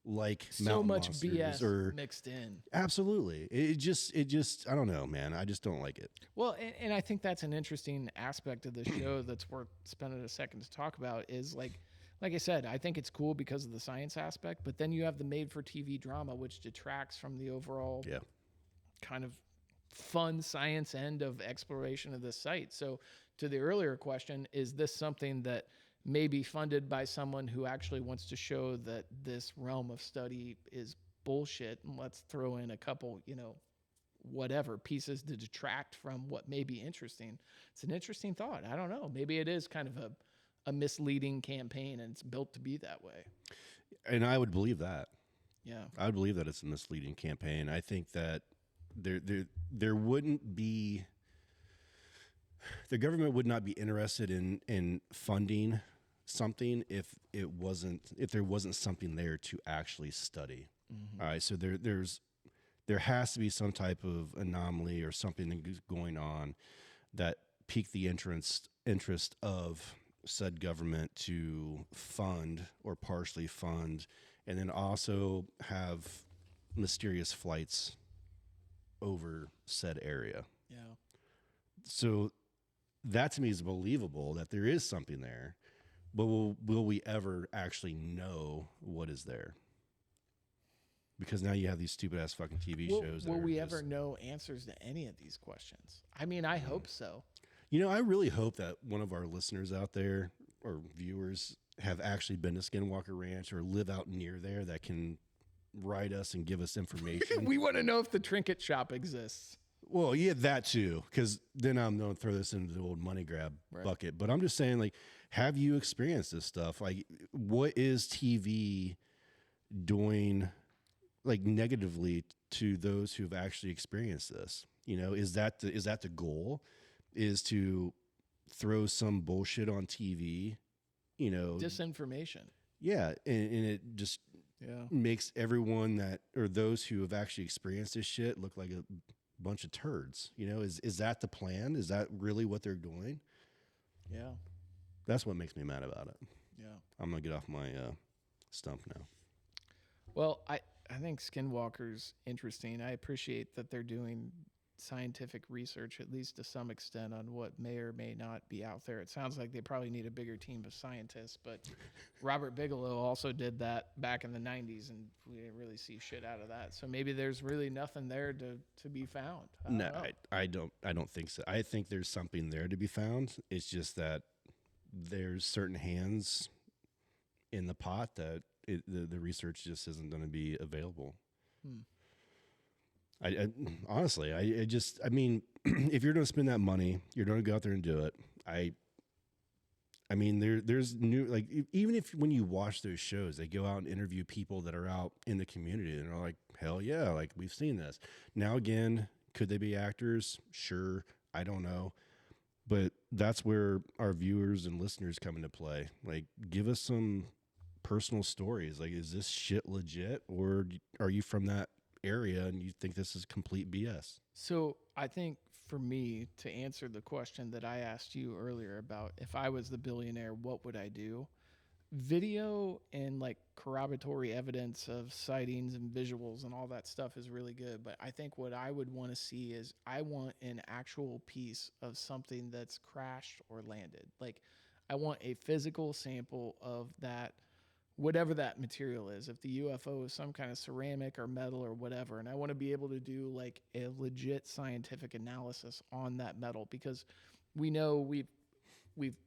A: like
B: so much BS mixed in.
A: Absolutely. It just, I don't know, man. I just don't like it.
B: Well, and I think that's an interesting aspect of the show that's worth spending a second to talk about is like I said, I think it's cool because of the science aspect, but then you have the made for TV drama, which detracts from the overall kind of fun science end of exploration of this site. So to the earlier question, is this something that maybe funded by someone who actually wants to show that this realm of study is bullshit, and let's throw in a couple, whatever pieces to detract from what may be interesting. It's an interesting thought. I don't know. Maybe it is kind of a misleading campaign, and it's built to be that way.
A: And I would believe that.
B: Yeah.
A: I would believe that it's a misleading campaign. I think that there wouldn't be, the government would not be interested in funding something if there wasn't something there to actually study. Mm-hmm. All right, so there has to be some type of anomaly or something that's going on that piqued the interest of said government to fund or partially fund, and then also have mysterious flights over said area.
B: Yeah.
A: So that to me is believable that there is something there, but will we ever actually know what is there? Because now you have these stupid ass fucking TV shows.
B: Will we ever know answers to any of these questions? I mean, I hope so.
A: I really hope that one of our listeners out there or viewers have actually been to Skinwalker Ranch or live out near there that can write us and give us information.
B: We want to know if the trinket shop exists.
A: Well, yeah, that too, because then I'm going to throw this into the old money grab bucket. But I'm just saying, like, have you experienced this stuff? Like, what is TV doing, like, negatively to those who've actually experienced this? Is that the goal? Is to throw some bullshit on TV?
B: Disinformation.
A: Yeah, and it just makes everyone or those who have actually experienced this shit look like a bunch of turds. Is that the plan? Is that really what they're doing?
B: Yeah.
A: That's what makes me mad about it.
B: Yeah.
A: I'm going to get off my stump now.
B: Well, I think Skinwalker's interesting. I appreciate that they're doing scientific research, at least to some extent, on what may or may not be out there. It sounds like they probably need a bigger team of scientists, but Robert Bigelow also did that back in the 90s, and we didn't really see shit out of that. So maybe there's really nothing there to be found.
A: I don't think so. I think there's something there to be found. It's just that there's certain hands in the pot that the research just isn't going to be available. I honestly, I mean, if you're going to spend that money, you're going to go out there and do it. I mean, there's new, like, even if when you watch those shows, they go out and interview people that are out in the community and are like, hell yeah, like, we've seen this. Now, again, could they be actors? Sure. I don't know. But that's where our viewers and listeners come into play. Like, give us some personal stories. Like, is this shit legit, or are you from that area and you think this is complete BS?
B: So I think for me, to answer the question that I asked you earlier about if I was the billionaire, what would I do? Video and like corroboratory evidence of sightings and visuals and all that stuff is really good. But I think what I would want to see is I want an actual piece of something that's crashed or landed. Like, I want a physical sample of that, whatever that material is. If the UFO is some kind of ceramic or metal or whatever, and I want to be able to do like a legit scientific analysis on that metal, because we know we've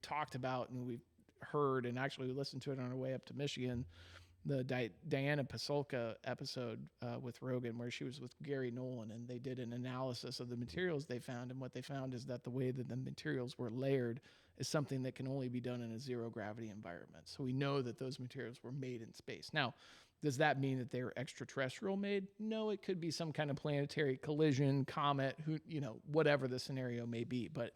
B: talked about and we've heard, and actually we listened to it on our way up to Michigan, the Diana Pasulka episode with Rogan, where she was with Gary Nolan, and they did an analysis of the materials they found, and what they found is that the way that the materials were layered is something that can only be done in a zero gravity environment. So we know that those materials were made in space. Now, does that mean that they were extraterrestrial made? No, it could be some kind of planetary collision, comet, whatever the scenario may be. But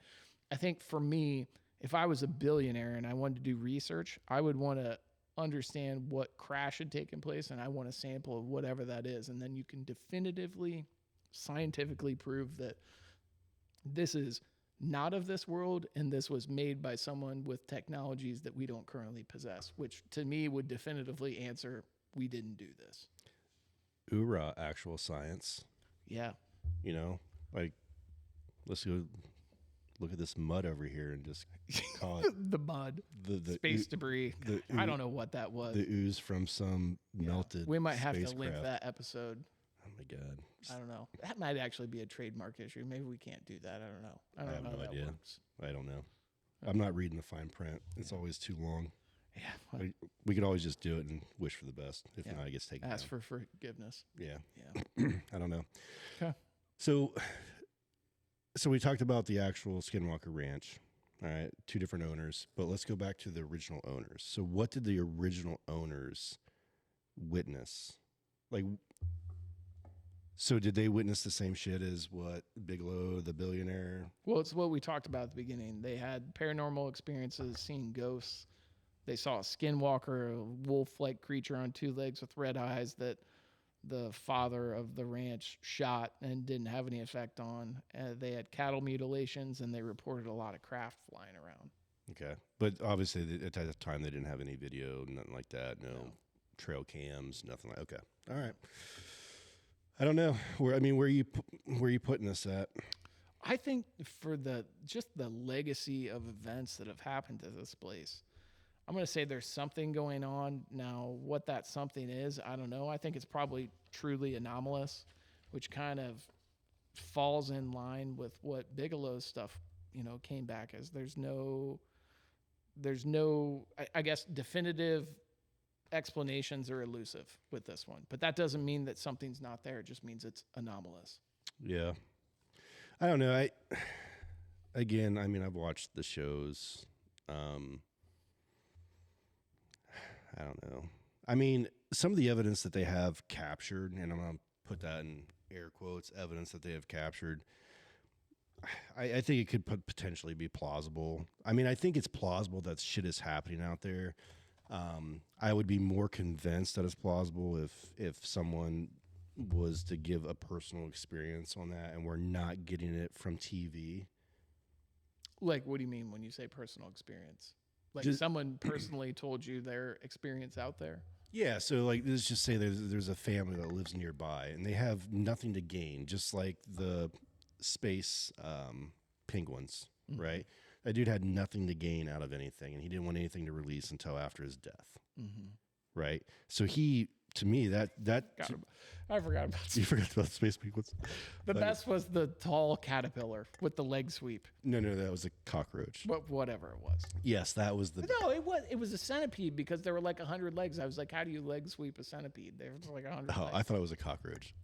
B: I think for me, if I was a billionaire and I wanted to do research, I would want to understand what crash had taken place, and I want a sample of whatever that is. And then you can definitively, scientifically prove that this is not of this world, and this was made by someone with technologies that we don't currently possess, which to me would definitively answer, we didn't do this.
A: Hoorah, actual science.
B: Yeah.
A: Like, let's go look at this mud over here and just call it
B: the mud, the space debris. I don't know what that was.
A: The ooze from some melted.
B: We might have
A: spacecraft.
B: to link that episode.
A: Oh my God.
B: I don't know. That might actually be a trademark issue. Maybe we can't do that. I don't know. I don't know how that works.
A: I don't know. I'm not reading the fine print. It's always too long.
B: Yeah. Well,
A: Like, we could always just do it and wish for the best. If
B: Yeah.
A: not, it gets taken
B: ask
A: down.
B: for forgiveness.
A: Yeah.
B: Yeah.
A: I don't know.
B: Okay.
A: So we talked about the actual Skinwalker Ranch. All right, 2 different owners, but let's go back to the original owners. So what did the original owners witness? Like, so did they witness the same shit as what Bigelow, the billionaire?
B: Well, it's what we talked about at the beginning. They had paranormal experiences, seeing ghosts. They saw a skinwalker, a wolf-like creature on 2 legs with red eyes that the father of the ranch shot and didn't have any effect on. They had cattle mutilations, and they reported a lot of craft flying around.
A: Okay, but obviously at the time they didn't have any video, nothing like that. No trail cams, nothing like. Okay, all right. I don't know where. I mean, where are you putting this at?
B: I think for just the legacy of events that have happened to this place, I'm going to say there's something going on. Now, what that something is, I don't know. I think it's probably truly anomalous, which kind of falls in line with what Bigelow's stuff, came back as. There's no, I guess, definitive explanations are elusive with this one. But that doesn't mean that something's not there. It just means it's anomalous.
A: Yeah. I don't know. I mean, I've watched the shows. I don't know. I mean, some of the evidence that they have captured, and I'm going to put that in air quotes, evidence that they have captured, I think it could potentially be plausible. I mean, I think it's plausible that shit is happening out there. I would be more convinced that it's plausible if someone was to give a personal experience on that and we're not getting it from TV.
B: Like, what do you mean when you say personal experience? Like someone personally told you their experience out there?
A: Yeah, so like let's just say there's a family that lives nearby and they have nothing to gain, just like the space penguins,
B: Mm-hmm.
A: right? That dude had nothing to gain out of anything, and he didn't want anything to release until after his death, right? So to me,
B: I forgot about
A: you forgot about space penguins.
B: the best was the tall caterpillar with the leg sweep.
A: No, that was a cockroach.
B: Whatever it was.
A: Yes, that was the.
B: No, it was a centipede because there were like 100 legs. I was like, how do you leg sweep a centipede? There was like 100
A: Oh,
B: legs.
A: I thought it was a cockroach.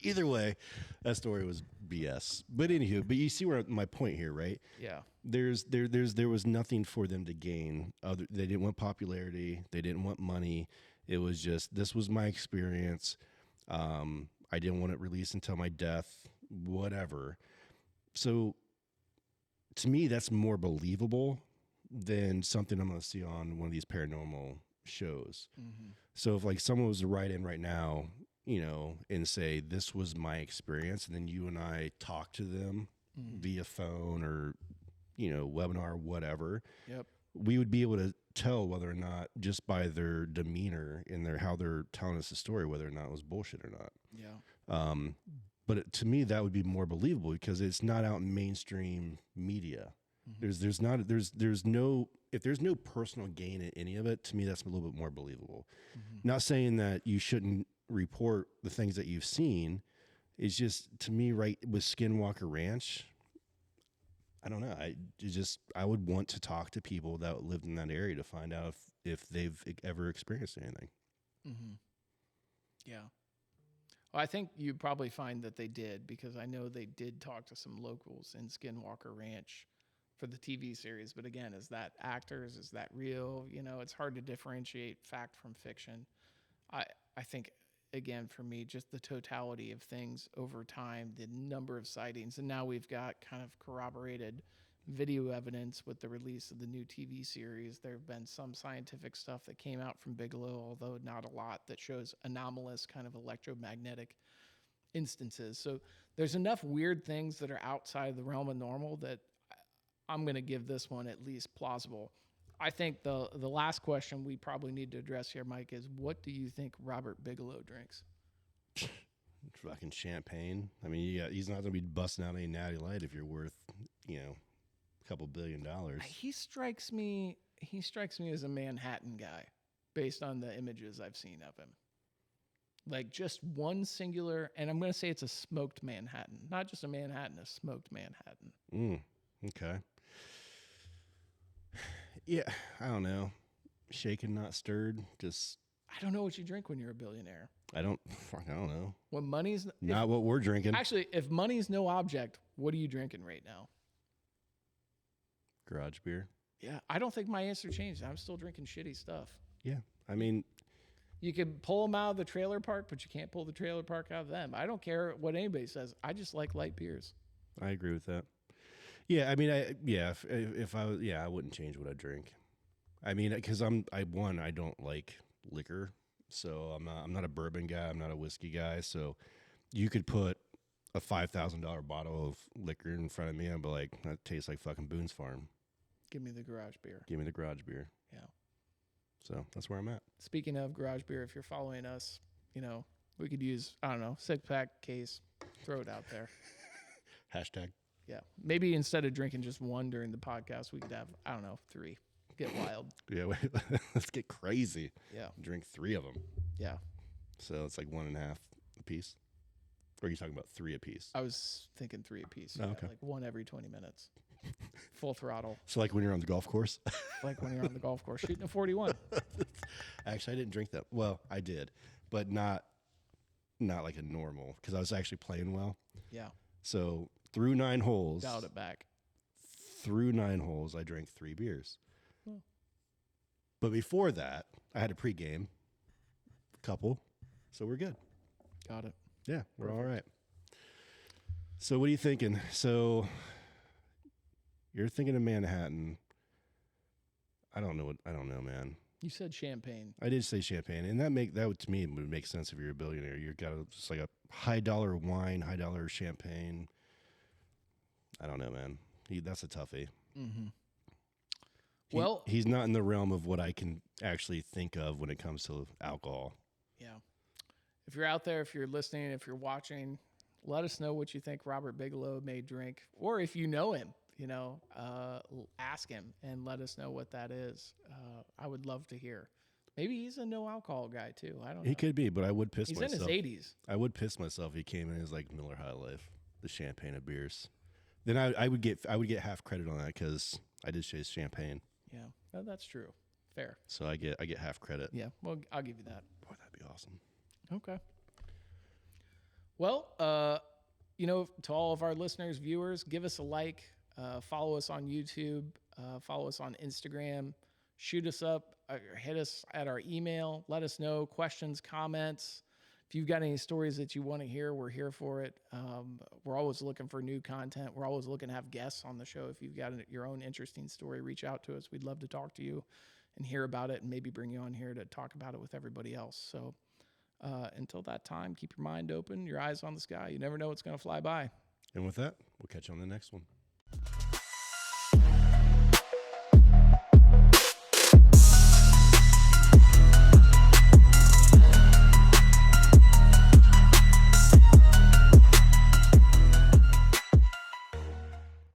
A: Either way, that story was BS. But anywho, you see where my point here, right?
B: Yeah.
A: There was nothing for them to gain. They didn't want popularity. They didn't want money. It was just, this was my experience. I didn't want it released until my death, whatever. So to me, that's more believable than something I'm going to see on one of these paranormal shows. Mm-hmm. So if like someone was to write in right now, and say, this was my experience, and then you and I talk to them via phone or, webinar, whatever. Yep. We would be able to tell whether or not, just by their demeanor and how they're telling us the story, whether or not it was bullshit or not.
B: Yeah.
A: But to me, that would be more believable because it's not out in mainstream media. Mm-hmm. If there's no personal gain in any of it, to me, that's a little bit more believable. Mm-hmm. Not saying that you shouldn't report the things that you've seen. It's just, to me, right, with Skinwalker Ranch, I don't know. I would want to talk to people that lived in that area to find out if they've ever experienced anything.
B: Mm-hmm. Yeah. Well, I think you probably find that they did, because I know they did talk to some locals in Skinwalker Ranch for the TV series. But again, is that actors? Is that real? It's hard to differentiate fact from fiction. I think, again, for me, just the totality of things over time, the number of sightings, and now we've got kind of corroborated video evidence with the release of the new TV series. There have been some scientific stuff that came out from Bigelow, although not a lot, that shows anomalous kind of electromagnetic instances. So there's enough weird things that are outside the realm of normal that I'm going to give this one at least plausible. I think the last question we probably need to address here, Mike, is what do you think Robert Bigelow drinks?
A: Fucking champagne. I mean, he's not going to be busting out any Natty Light if you're worth, a couple $1 billion.
B: He strikes me as a Manhattan guy based on the images I've seen of him. Like just one singular, and I'm going to say it's a smoked Manhattan, not just a Manhattan, a smoked Manhattan.
A: Okay. Yeah, I don't know. Shaken, not stirred. Just
B: I don't know what you drink when you're a billionaire.
A: I don't know.
B: When money's
A: Not what we're drinking.
B: actually, if money's no object, what are you drinking right now?
A: Garage beer.
B: Yeah, I don't think my answer changed. I'm still drinking shitty stuff.
A: Yeah, I mean,
B: You can pull them out of the trailer park, but you can't pull the trailer park out of them. I don't care what anybody says. I just like light beers.
A: I agree with that. Yeah, I mean, if I was, I wouldn't change what I drink. I mean, because I don't like liquor, so I'm not a bourbon guy. I'm not a whiskey guy. So you could put a $5,000 bottle of liquor in front of me, and be like, that tastes like fucking Boone's Farm.
B: Give me the garage beer.
A: Give me the garage beer.
B: Yeah.
A: So that's where I'm at.
B: Speaking of garage beer, if you're following us, we could use, I don't know, 6-pack case, throw it out there.
A: Hashtag.
B: Yeah. Maybe instead of drinking just one during the podcast, we could have, I don't know, 3. Get wild.
A: Yeah, wait, let's get crazy.
B: Yeah.
A: Drink 3 of them.
B: Yeah.
A: So it's like 1.5 a piece. Or are you talking about 3 a piece?
B: I was thinking 3 apiece.
A: Oh, okay.
B: Like one every 20 minutes. Full throttle.
A: So like when you're on the golf course?
B: Like when you're on the golf course shooting a 41.
A: Actually, I didn't drink that. Well, I did, but not like a normal, because I was actually playing well.
B: Yeah.
A: So through 9 holes.
B: Dialed it back.
A: Through 9 holes, I drank 3 beers.
B: Oh.
A: But before that, I had a pregame, couple, so we're good.
B: Got it.
A: Yeah, we're all right. So what are you thinking? So you're thinking of Manhattan. I don't know, man.
B: You said champagne.
A: I did say champagne, and that to me would make sense if you're a billionaire. You've got just like a $high wine, $high champagne. I don't know, man. That's a toughie.
B: Mm-hmm.
A: He's not in the realm of what I can actually think of when it comes to alcohol.
B: Yeah. If you're out there, if you're listening, if you're watching, let us know what you think Robert Bigelow may drink, or if you know him, ask him and let us know what that is. I would love to hear. Maybe he's a no alcohol guy too. I don't know.
A: He could be, but I would piss myself.
B: He's in his 80s.
A: I would piss myself if he came in as like Miller High Life, the champagne of beers. Then I would get half credit on that because I did chase champagne.
B: Yeah, that's true. Fair.
A: So I get half credit.
B: Yeah, well, I'll give you that.
A: Boy, that'd be awesome.
B: Okay. Well, to all of our listeners, viewers, give us a like, follow us on YouTube, follow us on Instagram, shoot us up, hit us at our email, let us know questions, comments. If you've got any stories that you want to hear, we're here for it. We're always looking for new content. We're always looking to have guests on the show. If you've got your own interesting story, reach out to us. We'd love to talk to you and hear about it and maybe bring you on here to talk about it with everybody else. So until that time, keep your mind open, your eyes on the sky. You never know what's going to fly by.
A: And with that, we'll catch you on the next one.